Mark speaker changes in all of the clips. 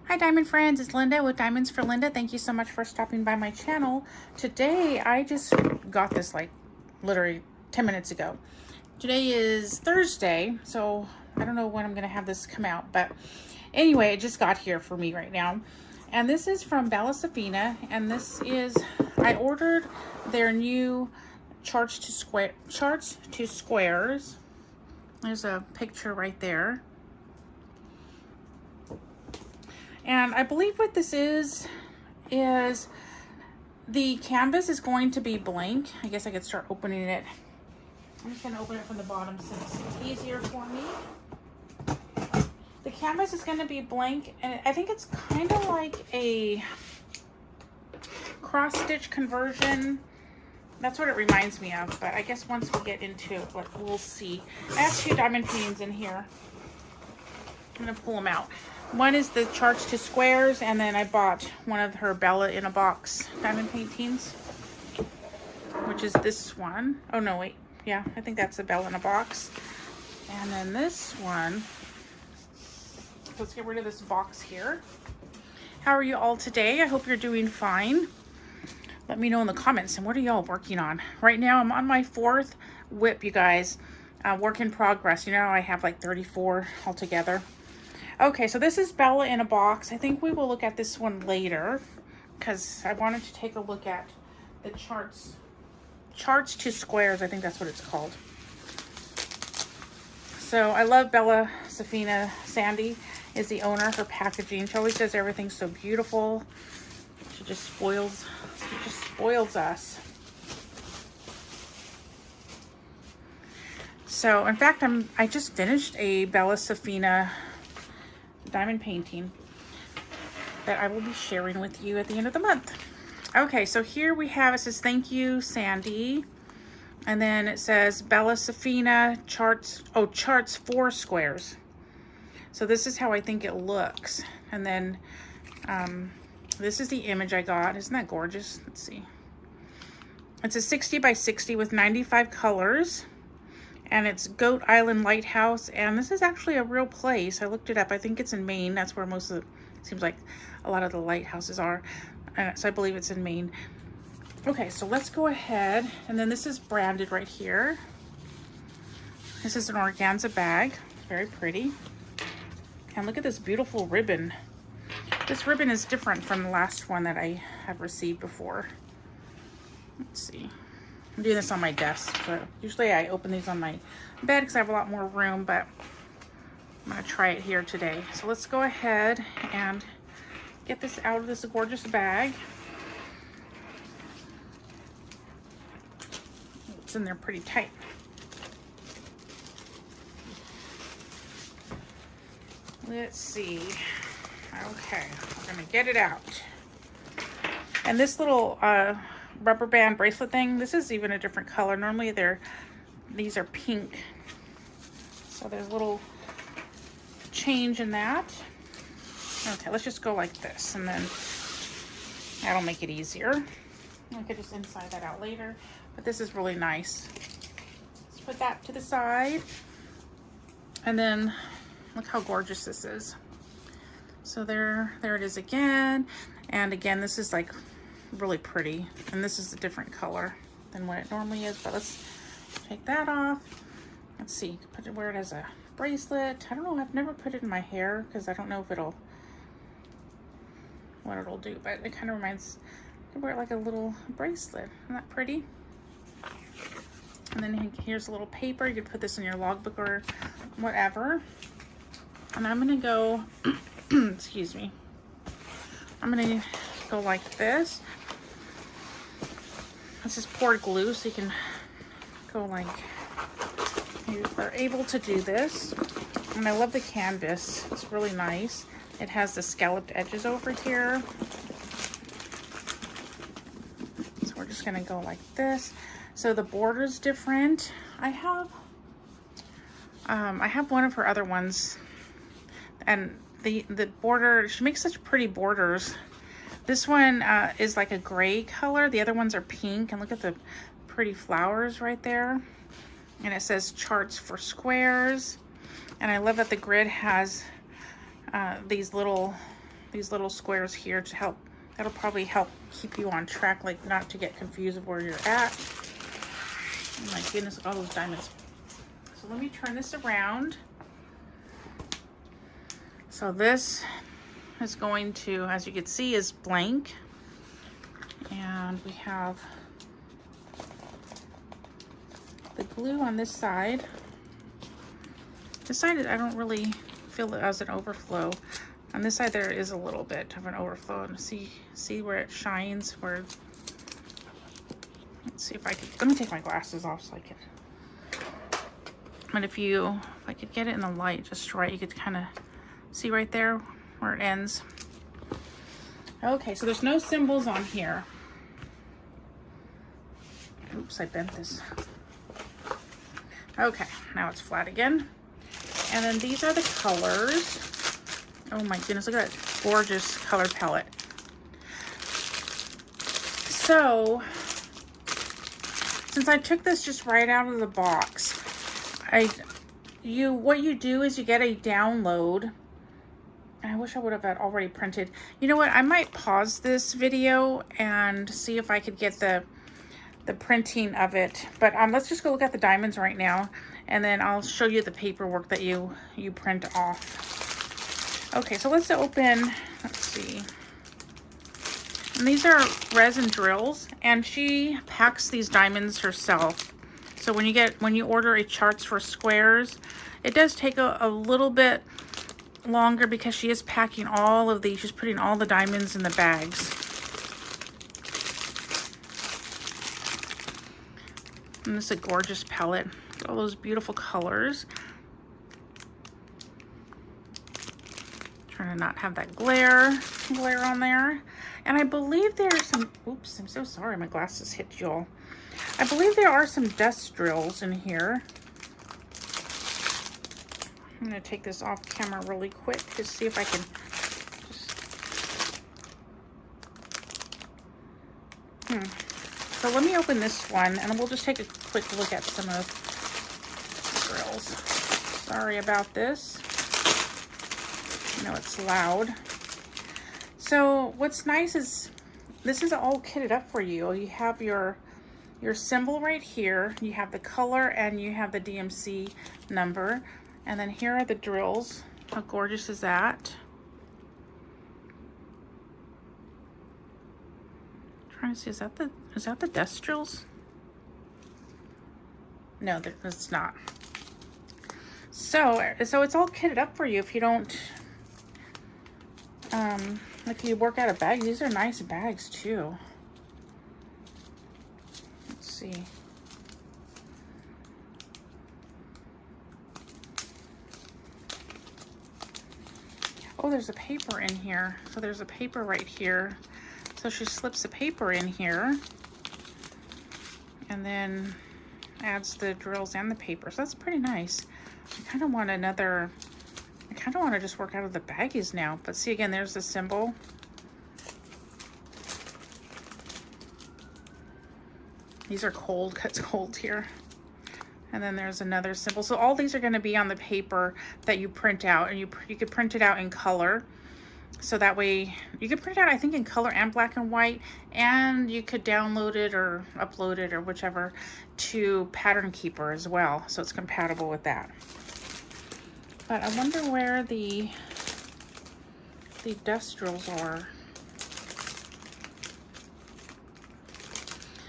Speaker 1: Hi Diamond friends, it's Linda with Diamonds for Linda. Thank you so much for stopping by my channel. Today I just got this like literally 10 minutes ago. Today is Thursday, so I don't know when I'm gonna have this come out, but anyway, it just got here for me right now. And this is from Bella Sephina, and this is, I ordered their new charts to squares. There's a picture right there. And I believe what this is the canvas is going to be blank. I guess I could start opening it. I'm just gonna open it from the bottom since it's easier for me. The canvas is gonna be blank, and I think it's kind of like a cross stitch conversion. That's what it reminds me of, but I guess once we get into it, we'll see. I have two diamond paintings in here. I'm gonna pull them out. One is the charts to squares, and then I bought one of her Bella in a box diamond paintings, which is this one. Oh no, wait. Yeah, I think that's a Bella in a box. And then this one, let's get rid of this box here. How are you all today? I hope you're doing fine. Let me know in the comments, and what are y'all working on? Right now, I'm on my 4th whip, you guys. Work in progress. You know, I have like 34 altogether. Okay, so this is Bella in a box. I think we will look at this one later because I wanted to take a look at the charts to squares. I think that's what it's called. So I love Bella Sephina. Sandy is the owner. Her packaging, she always does everything so beautiful. She just spoils us. So in fact, I just finished a Bella Sephina diamond painting that I will be sharing with you at the end of the month. Okay, so here we have, it says thank you Sandy, and then it says Bella Sephina charts for squares. So this is how I think it looks. And then this is the image I got. Isn't that gorgeous? Let's see. It's a 60 by 60 with 95 colors. And it's Goat Island Lighthouse, and this is actually a real place. I looked it up. I think it's in Maine. That's where most of it seems like a lot of the lighthouses are. So I believe it's in Maine. Okay, so let's go ahead. And then this is branded right here. This is an organza bag. Very pretty. And look at this beautiful ribbon. This ribbon is different from the last one that I have received before. Let's see. I'm doing this on my desk, but usually I open these on my bed because I have a lot more room, but I'm going to try it here today. So let's go ahead and get this out of this gorgeous bag. It's in there pretty tight. Let's see. Okay, we're going to get it out. And this little rubber band bracelet thing, this is even a different color. Normally these are pink, so there's a little change in that. Okay, let's just go like this, and then that'll make it easier. I could just inside that out later, but this is really nice. Let's put that to the side, and then look how gorgeous this is. So there it is again, and again, this is like really pretty, and this is a different color than what it normally is, but let's take that off. Let's see, put it, wear it as a bracelet. I don't know, I've never put it in my hair because I don't know if what it'll do, but it kind of reminds, you can wear it like a little bracelet. Isn't that pretty? And then here's a little paper. You could put this in your logbook or whatever. And I'm gonna go excuse me, I'm gonna go like this. This is poured glue, so you can go like, you are able to do this. And I love the canvas, it's really nice. It has the scalloped edges over here. So we're just gonna go like this. So the border's different. I have one of her other ones, and the border, she makes such pretty borders. This one is like a gray color. The other ones are pink, and look at the pretty flowers right there. And it says charts for squares. And I love that the grid has these little these little squares here to help. That'll probably help keep you on track, like not to get confused of where you're at. Oh my goodness, all those diamonds. So let me turn this around. So this is going to, as you can see, is blank. And we have the glue on this side. This side, I don't really feel it as an overflow. On this side, there is a little bit of an overflow. And see where it shines? Where? Let's see if I can. Let me take my glasses off so I can. But if I could get it in the light just right, you could kind of see right there where it ends. Okay, so there's no symbols on here. Oops, I bent this. Okay, now it's flat again. And then these are the colors. Oh my goodness, look at that gorgeous color palette. So, since I took this just right out of the box, what you do is you get a download. I wish I would have had already printed. You know what? I might pause this video and see if I could get the printing of it. But let's just go look at the diamonds right now, and then I'll show you the paperwork that you print off. Okay, so let's open. Let's see. And these are resin drills, and she packs these diamonds herself. So when you order a charts for squares, it does take a little bit longer because she is packing all of these. She's putting all the diamonds in the bags. And this is a gorgeous palette. All those beautiful colors. Trying to not have that glare on there. And I believe there's some, oops, I'm so sorry, my glasses hit y'all. I believe there are some dust drills in here. I'm gonna take this off camera really quick to see if I can So let me open this one, and we'll just take a quick look at some of the drills. Sorry about this. I know it's loud. So what's nice is this is all kitted up for you. You have your symbol right here. You have the color, and you have the DMC number. And then here are the drills. How gorgeous is that? I'm trying to see, is that the dust drills? No, it's not. So it's all kitted up for you if you don't, if you work out of bags. These are nice bags too. Let's see. Oh, there's a paper in here. So there's a paper right here. So she slips the paper in here and then adds the drills and the paper. So that's pretty nice. I kind of want to just work out of the baggies now. But see, again, there's the symbol. These are cold, it's cold here. And then there's another symbol. So all these are going to be on the paper that you print out, and you could print it out in color. So that way you could print it out, I think, in color and black and white, and you could download it or upload it or whichever to Pattern Keeper as well. So it's compatible with that. But I wonder where the dust drills are.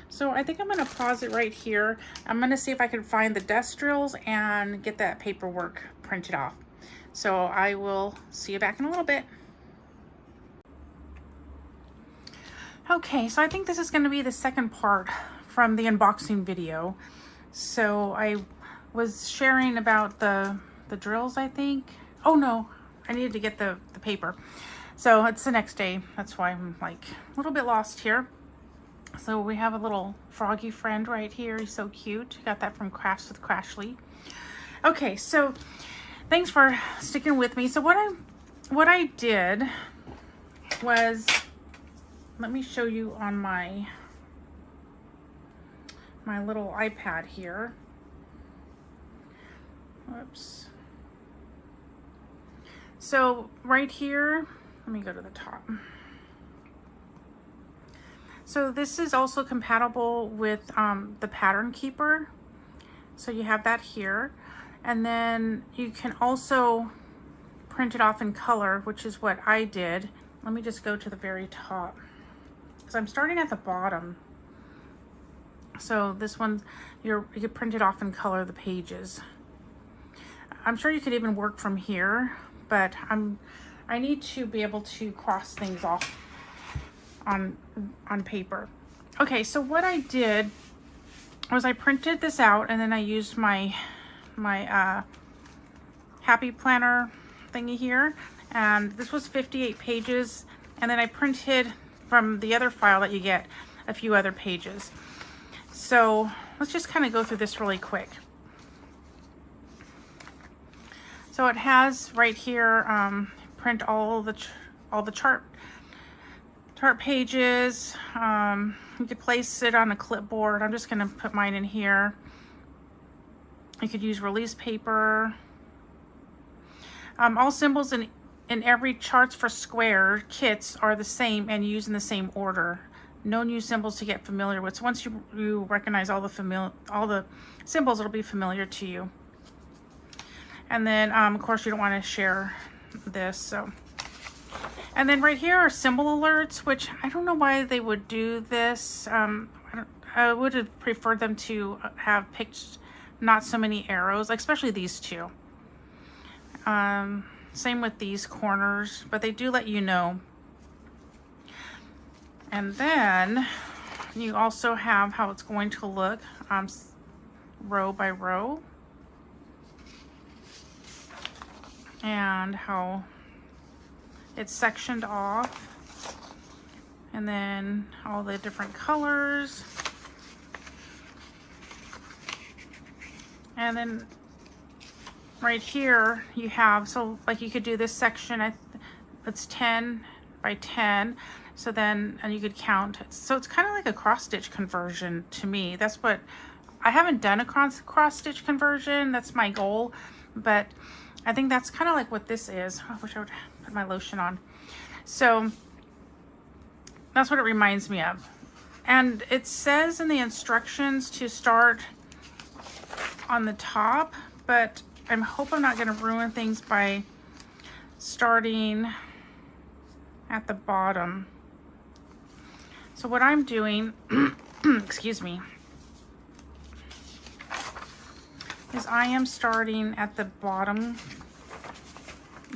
Speaker 1: So I think I'm going to pause it right here. I'm going to see if I can find the dust drills and get that paperwork printed off. So I will see you back in a little bit. Okay, so I think this is going to be the second part from the unboxing video. So I was sharing about the drills, I think. Oh no, I needed to get the paper. So it's the next day. That's why I'm like a little bit lost here. So we have a little froggy friend right here. He's so cute. Got that from Crafts with Crashly. Okay, so thanks for sticking with me. So what I did was, let me show you on my little iPad here. Whoops. So right here, let me go to the top. So this is also compatible with the pattern keeper. So you have that here. And then you can also print it off in color, which is what I did. Let me just go to the very top, because I'm starting at the bottom. So this one, you could print it off in color, the pages. I'm sure you could even work from here, but I need to be able to cross things off on paper. Okay, so what I did was I printed this out, and then I used my Happy Planner thingy here, and this was 58 pages, and then I printed from the other file that you get a few other pages. So let's just kind of go through this really quick. So it has right here, print all the chart pages. You could place it on a clipboard. I'm just going to put mine in here. You could use release paper. All symbols in every charts for square kits are the same and used in the same order. No new symbols to get familiar with. So once you recognize all the symbols, it'll be familiar to you. And then of course you don't want to share this. So, and then right here are symbol alerts, which I don't know why they would do this. I would have preferred them to have picked not so many arrows, especially these two. Same with these corners, but they do let you know. And then you also have how it's going to look row by row, and how it's sectioned off, and then all the different colors. And then right here you have, so like you could do this section, it's 10 by 10. So then, and you could count. So it's kind of like a cross stitch conversion to me. That's what, I haven't done a cross stitch conversion. That's my goal, but I think that's kind of like what this is. I wish I would put my lotion on. So that's what it reminds me of. And it says in the instructions to start on the top, but I hope I'm not going to ruin things by starting at the bottom. So what I'm doing, excuse me, is I am starting at the bottom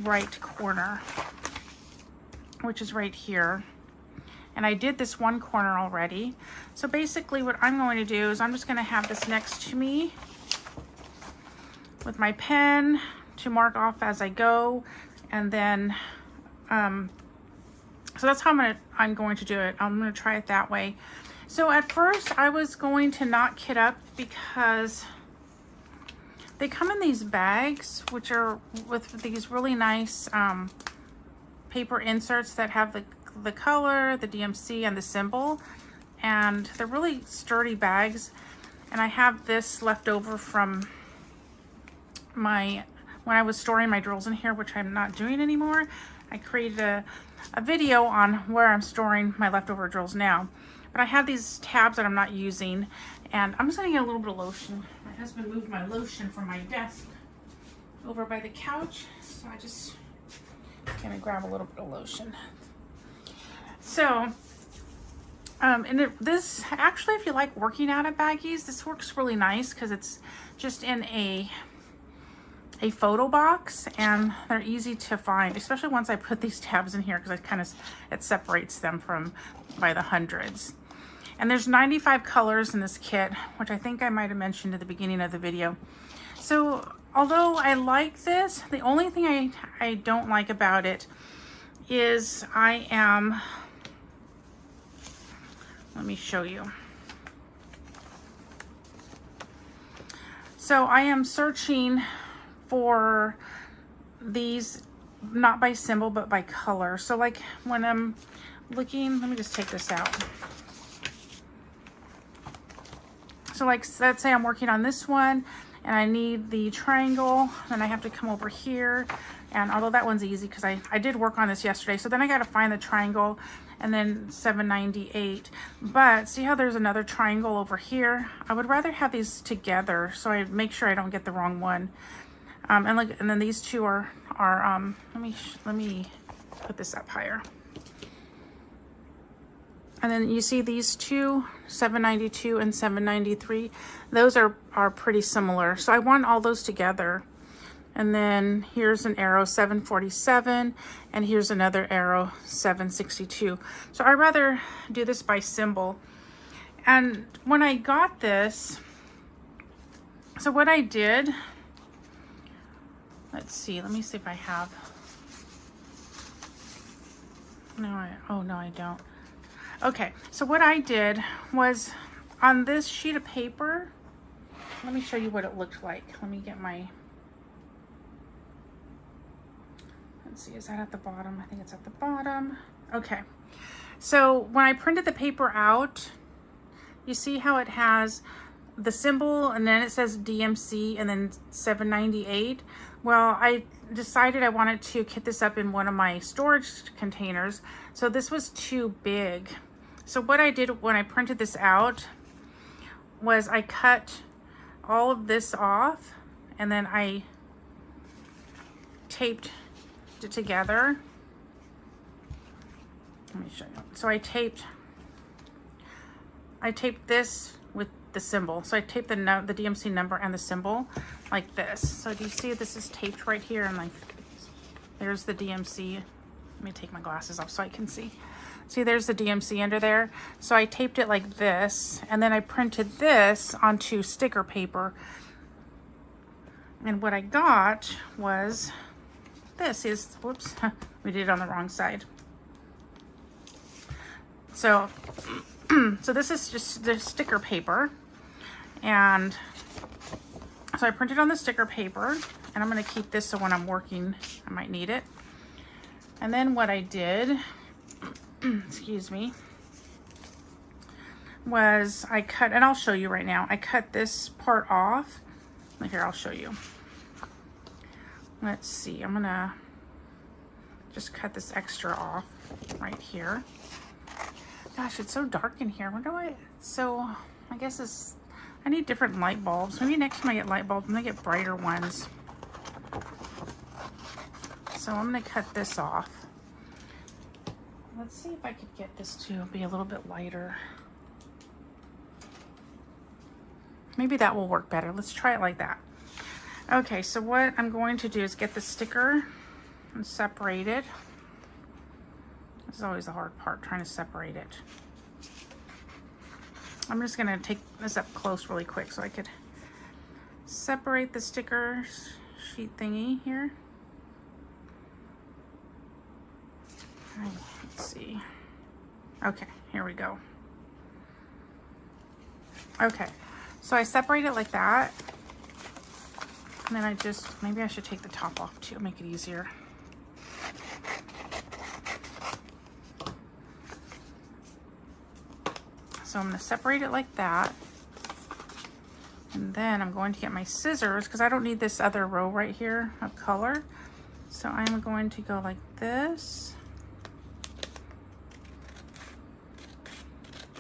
Speaker 1: right corner, which is right here. And I did this one corner already. So basically what I'm going to do is I'm just going to have this next to me with my pen to mark off as I go. And then, so that's how I'm going to do it. I'm going to try it that way. So at first I was going to not kit up because they come in these bags, which are with these really nice paper inserts that have the color, the DMC, and the symbol. And they're really sturdy bags. And I have this left over from when I was storing my drills in here, which I'm not doing anymore. I created a video on where I'm storing my leftover drills now. But I have these tabs that I'm not using, and I'm just gonna get a little bit of lotion. My husband moved my lotion from my desk over by the couch, so I just gonna grab a little bit of lotion. So, this actually, if you like working out of baggies, this works really nice because it's just in a photo box, and they're easy to find, especially once I put these tabs in here, because it separates them by the hundreds. And there's 95 colors in this kit, which I think I might have mentioned at the beginning of the video. So although I like this, the only thing I don't like about it is let me show you. So I am searching for these not by symbol but by color. So like when I'm looking, let me just take this out. So like let's say I'm working on this one and I need the triangle, then I have to come over here And although that one's easy because I did work on this yesterday. So then I got to find the triangle and then 798. But see how there's another triangle over here? I would rather have these together so I make sure I don't get the wrong one. And look, and then these two are let me put this up higher. And then you see these two, 792 and 793, those are pretty similar. So I want all those together. And then here's an arrow 747, and here's another arrow 762. So I'd rather do this by symbol. And when I got this, so what I did, let's see, let me see if I have, oh no, I don't. Okay, so what I did was on this sheet of paper, let me show you what it looked like. Let me get my, let's see, is that at the bottom? I think it's at the bottom. Okay, so when I printed the paper out, you see how it has the symbol and then it says DMC and then 798. Well, I decided I wanted to kit this up in one of my storage containers. So this was too big. So what I did when I printed this out was I cut all of this off and then I taped it together. Let me show you. So I taped this with the symbol. So I taped the DMC number and the symbol like this. So do you see this is taped right here, and like there's the DMC. Let me take my glasses off so I can see. See, there's the DMC under there. So I taped it like this, and then I printed this onto sticker paper. And what I got was this is, whoops, we did it on the wrong side. So, so this is just the sticker paper. And so I printed on the sticker paper, and I'm going to keep this so when I'm working, I might need it. And then what I did, excuse me, was I cut, and I'll show you right now, I cut this part off. Here, I'll show you. Let's see, I'm going to just cut this extra off right here. Gosh, it's so dark in here. Wonder why. So I guess this, I need different light bulbs. Maybe next time I get light bulbs, I'm gonna get brighter ones. So I'm gonna cut this off. Let's see if I could get this to be a little bit lighter. Maybe that will work better. Let's try it like that. Okay, so what I'm going to do is get the sticker and separate it. This is always the hard part, trying to separate it. I'm just gonna take this up close really quick so I could separate the sticker sheet thingy here. Let's see. Okay, here we go. Okay, so I separate it like that. And then I just, maybe I should take the top off too, make it easier. So I'm going to separate it like that. And then I'm going to get my scissors because I don't need this other row right here of color. So I'm going to go like this.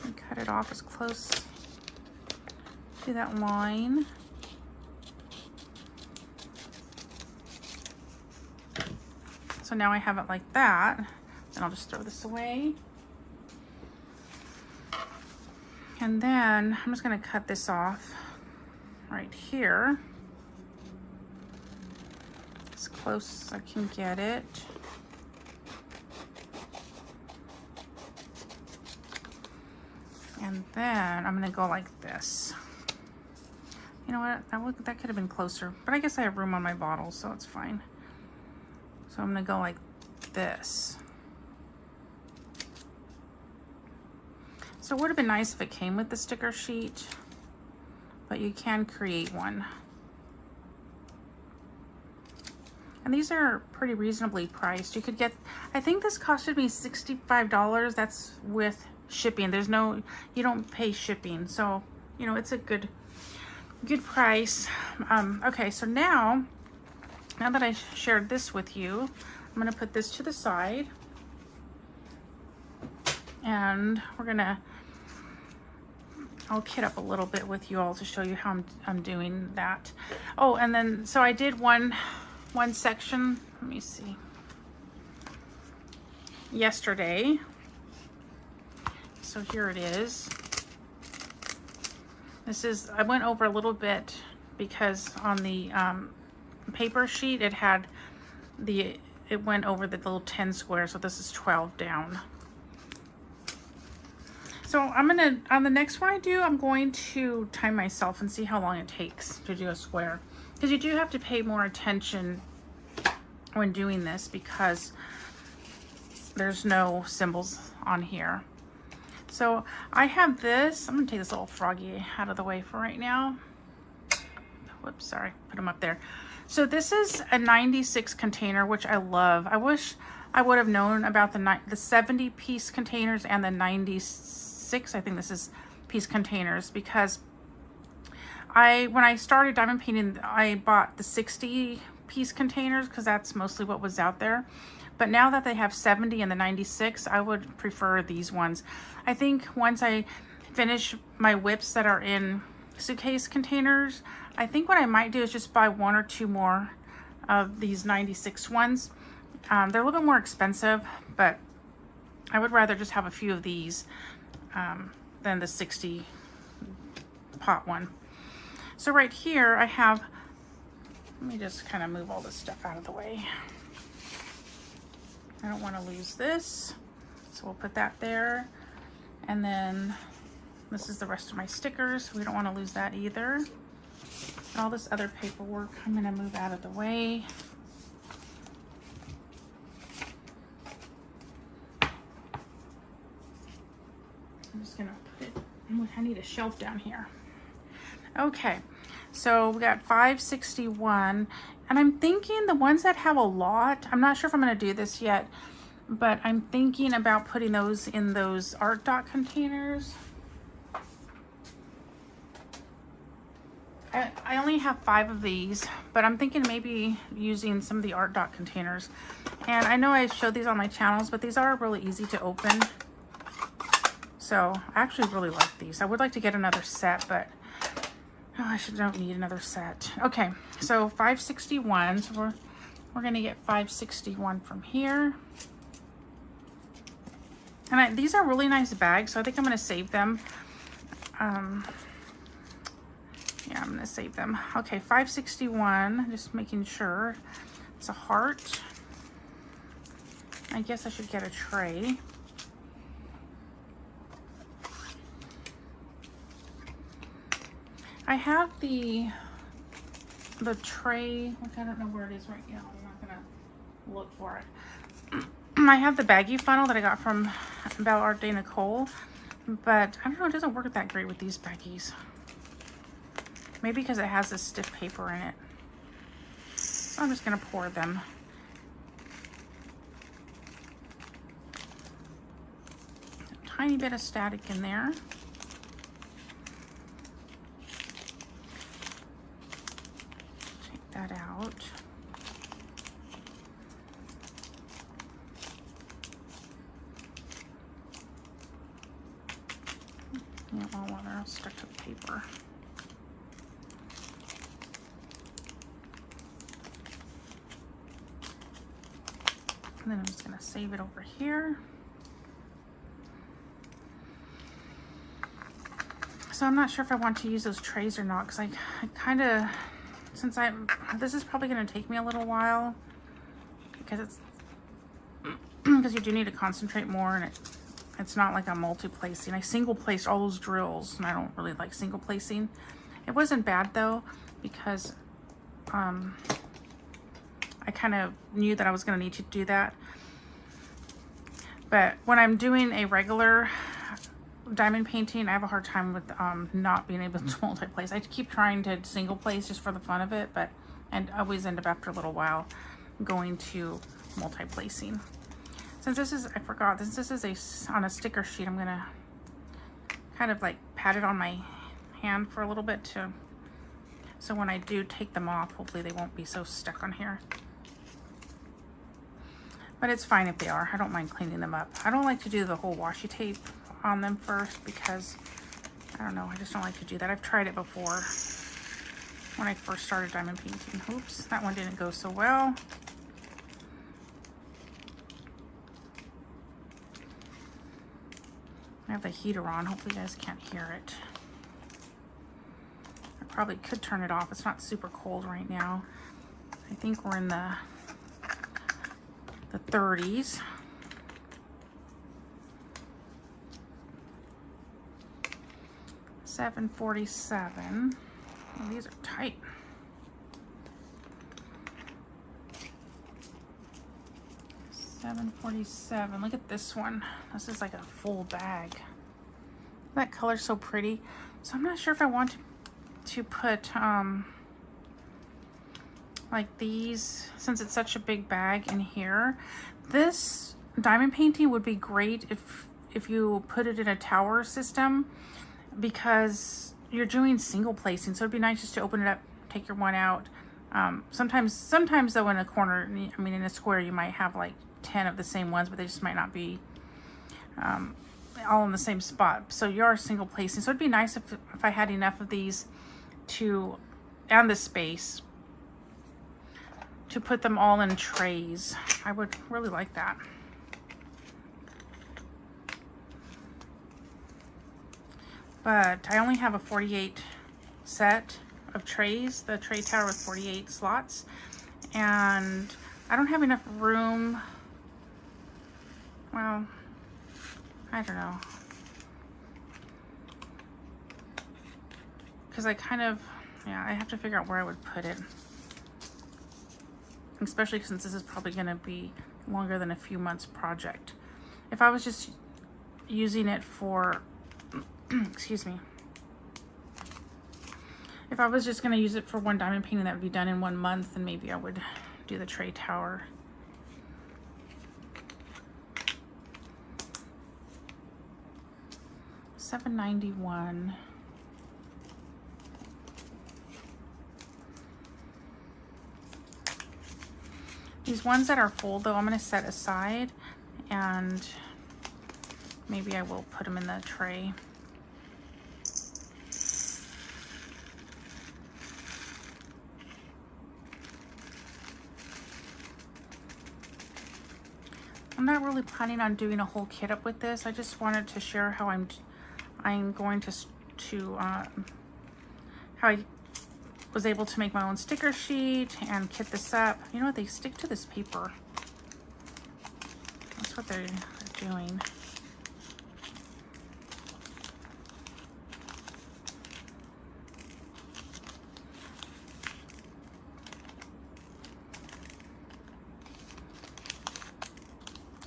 Speaker 1: And cut it off as close to that line. So now I have it like that. And I'll just throw this away. And then I'm just going to cut this off right here as close as I can get it. And then I'm going to go like this. You know what? That could have been closer, but I guess I have room on my bottle, so it's fine. So I'm going to go like this. So it would have been nice if it came with the sticker sheet, but you can create one. And these are pretty reasonably priced. You could get, I think this costed me $65. That's with shipping. There's no, you don't pay shipping. So, you know, it's a good price. Okay, so now now that I shared this with you, I'm going to put this to the side. And we're going to, I'll kit up a little bit with you all to show you how I'm doing that. Oh, and then, so I did one section, let me see, yesterday. So here it is. This is, I went over a little bit because on the paper sheet it had it went over the little 10 squares, so this is 12 down. So I'm gonna, on the next one I do, I'm going to time myself and see how long it takes to do a square. Because you do have to pay more attention when doing this because there's no symbols on here. So I have this, I'm gonna take this little froggy out of the way for right now. Whoops, sorry, put him up there. So this is a 96 container, which I love. I wish I would have known about the 70 piece containers and the 96, I think this is piece containers, because when I started diamond painting, I bought the 60 piece containers because that's mostly what was out there. But now that they have 70 and the 96, I would prefer these ones. I think once I finish my whips that are in suitcase containers, I think what I might do is just buy 1 or 2 more of these 96 ones. They're a little bit more expensive, but I would rather just have a few of these than the 60 pot one. So right here I have, let me just kind of move all this stuff out of the way. I don't want to lose this, so we'll put that there. And then this is the rest of my stickers. We don't want to lose that either. And all this other paperwork, I'm going to move out of the way. I'm just going to put it, I need a shelf down here. Okay, so we got 561. And I'm thinking the ones that have a lot, I'm not sure if I'm going to do this yet, but I'm thinking about putting those in those art dot containers. I only have 5 of these, but I'm thinking maybe using some of the art dot containers. And I know I showed these on my channels, but these are really easy to open. So I actually really like these. I would like to get another set, but oh, don't need another set. Okay, so 561. So we're gonna get 561 from here. And these are really nice bags, so I think I'm gonna save them. Yeah, I'm gonna save them. Okay, 561. Just making sure it's a heart. I guess I should get a tray. I have the tray, which I don't know where it is right now. I'm not gonna look for it. I have the baggy funnel that I got from Bella Art de Nicole, but I don't know, it doesn't work that great with these baggies. Maybe because it has this stiff paper in it. I'm just gonna pour them. A tiny bit of static in there. That out. Yeah, well, water, I'll stick to the paper. And then I'm just gonna save it over here. So I'm not sure if I want to use those trays or not, because I kind of, since this is probably going to take me a little while because because you do need to concentrate more, and it's not like I'm multi-placing. I single placed all those drills, and I don't really like single placing. It wasn't bad though, because I kind of knew that I was going to need to do that. But when I'm doing a regular diamond painting, I have a hard time with not being able to multi-place. I keep trying to single place just for the fun of it, but I always end up after a little while going to multi-placing. Since this is, I forgot, since this is on a sticker sheet, I'm gonna kind of like pat it on my hand for a little bit So when I do take them off, hopefully they won't be so stuck on here. But it's fine if they are. I don't mind cleaning them up. I don't like to do the whole washi tape on them first because, I don't know, I just don't like to do that. I've tried it before when I first started diamond painting. Oops, that one didn't go so well. I have the heater on. Hopefully you guys can't hear it. I probably could turn it off. It's not super cold right now. I think we're in the 30s. $7.47. Oh, these are tight. $7.47. Look at this one. This is like a full bag. That color's so pretty. So I'm not sure if I want to put like these, since it's such a big bag in here. This diamond painting would be great if you put it in a tower system, because you're doing single placing, so it'd be nice just to open it up, take your one out. Sometimes though, in a corner, I mean in a square, you might have like 10 of the same ones, but they just might not be all in the same spot. So you are single placing, so it'd be nice if I had enough of these to, and the space to put them all in trays. I would really like that. But I only have a 48 set of trays, the tray tower with 48 slots, and I don't have enough room. Well, I don't know, because I kind of, yeah, I have to figure out where I would put it, especially since this is probably going to be longer than a few months project. If I was just using it for excuse me, if I was just going to use it for one diamond painting that would be done in 1 month, then maybe I would do the tray tower. $7.91. These ones that are full though, I'm going to set aside, and maybe I will put them in the tray. I'm not really planning on doing a whole kit up with this. I just wanted to share how I'm going to how I was able to make my own sticker sheet and kit this up. You know what? They stick to this paper. That's what they're doing.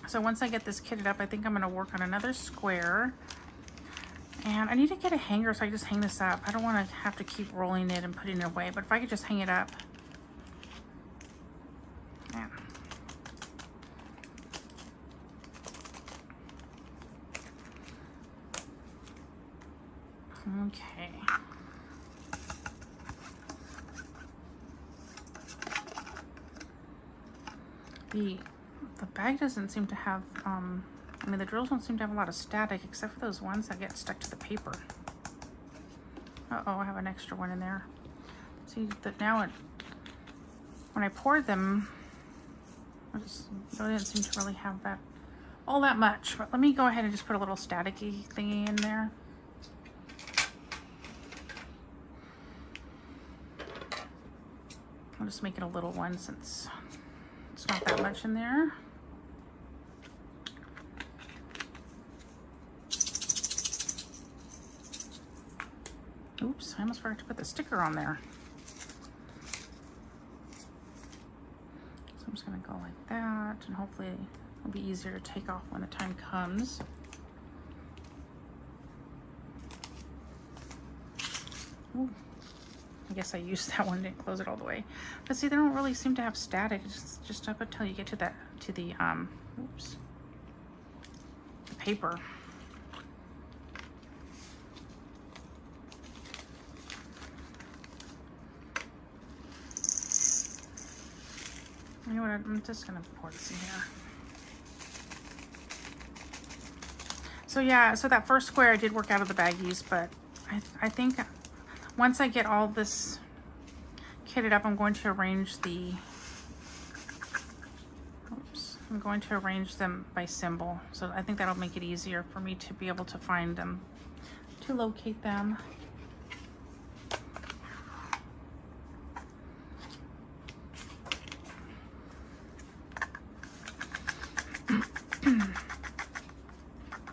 Speaker 1: So once I get this kitted up, I think I'm going to work on another square. And I need to get a hanger so I just hang this up. I don't want to have to keep rolling it and putting it away, but if I could just hang it up. Yeah. Okay. The bag doesn't seem to have, I mean, the drills don't seem to have a lot of static, except for those ones that get stuck to the paper. Uh-oh, I have an extra one in there. See, that now when I poured them, I just really didn't seem to really have that, all that much. But let me go ahead and just put a little staticky thingy in there. I'll just make it a little one since it's not that much in there. Oops, I almost forgot to put the sticker on there. So I'm just gonna go like that, and hopefully it'll be easier to take off when the time comes. Ooh, I guess I used that one, didn't close it all the way. But see, they don't really seem to have static. It's just up until you get to the oops, the paper. You know what, I'm just gonna pour this in here. So yeah, so that first square I did work out of the baggies, but I think once I get all this kitted up, I'm going to arrange the, oops, I'm going to arrange them by symbol. So I think that'll make it easier for me to be able to find them, to locate them.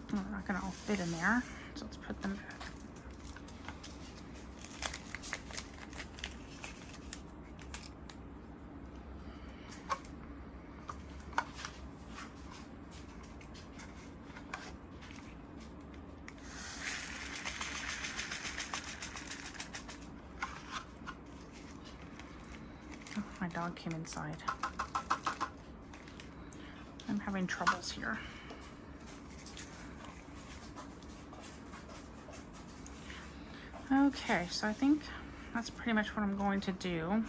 Speaker 1: They're not gonna all fit in there, so let's put them back. Oh, my dog came inside. I'm having troubles here. Okay, so I think that's pretty much what I'm going to do.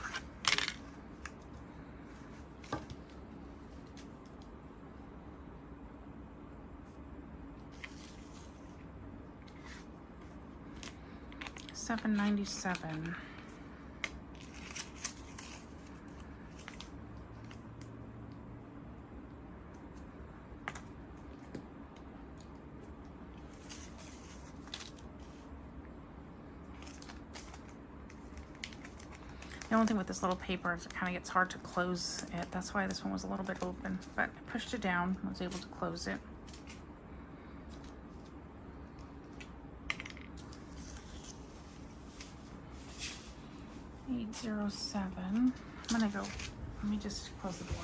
Speaker 1: $7.97. The only thing with this little paper is it kind of gets hard to close it. That's why this one was a little bit open, but I pushed it down and was able to close it. $8.07. I'm gonna go, let me just close the door.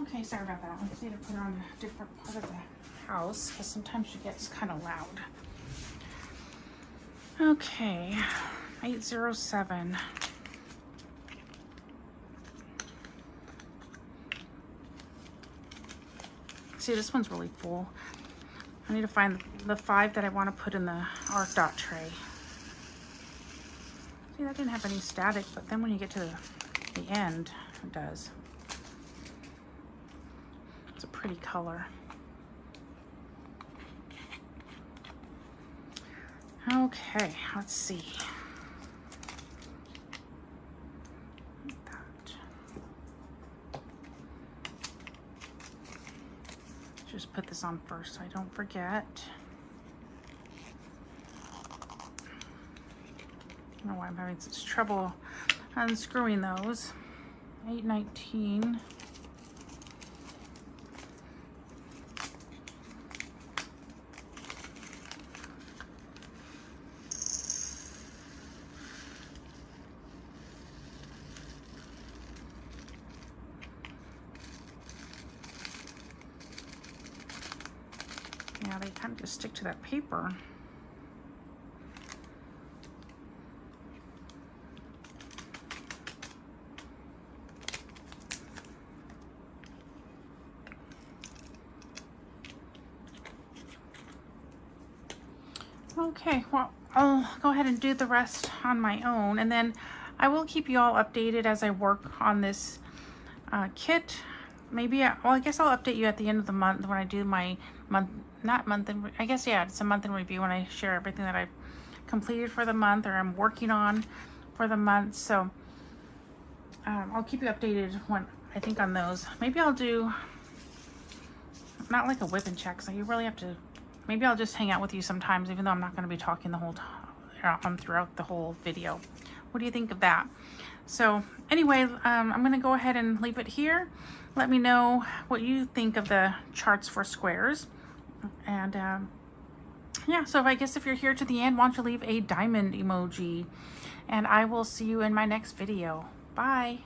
Speaker 1: Okay, sorry about that. I just need to put her on a different part of the house because sometimes she gets kind of loud. Okay, 807. See, this one's really full. I need to find the 5 that I want to put in the art dot tray. See, that didn't have any static, but then when you get to the end, it does. It's a pretty color. Okay, let's see. Just put this on first so I don't forget. I don't know why I'm having such trouble unscrewing those. 819. Yeah, they kind of just stick to that paper. Okay, well, I'll go ahead and do the rest on my own, and then I will keep you all updated as I work on this kit. Maybe, well, I guess I'll update you at the end of the month when I do my I guess, yeah, it's a month in review when I share everything that I've completed for the month or I'm working on for the month. So I'll keep you updated when I think on those. Maybe I'll do, not like a whip and check, so you really have to, maybe I'll just hang out with you sometimes, even though I'm not going to be talking the whole time, throughout the whole video. What do you think of that? So anyway, I'm going to go ahead and leave it here. Let me know what you think of the charts for squares. And yeah, so I guess if you're here to the end, why don't you leave a diamond emoji, and I will see you in my next video. Bye.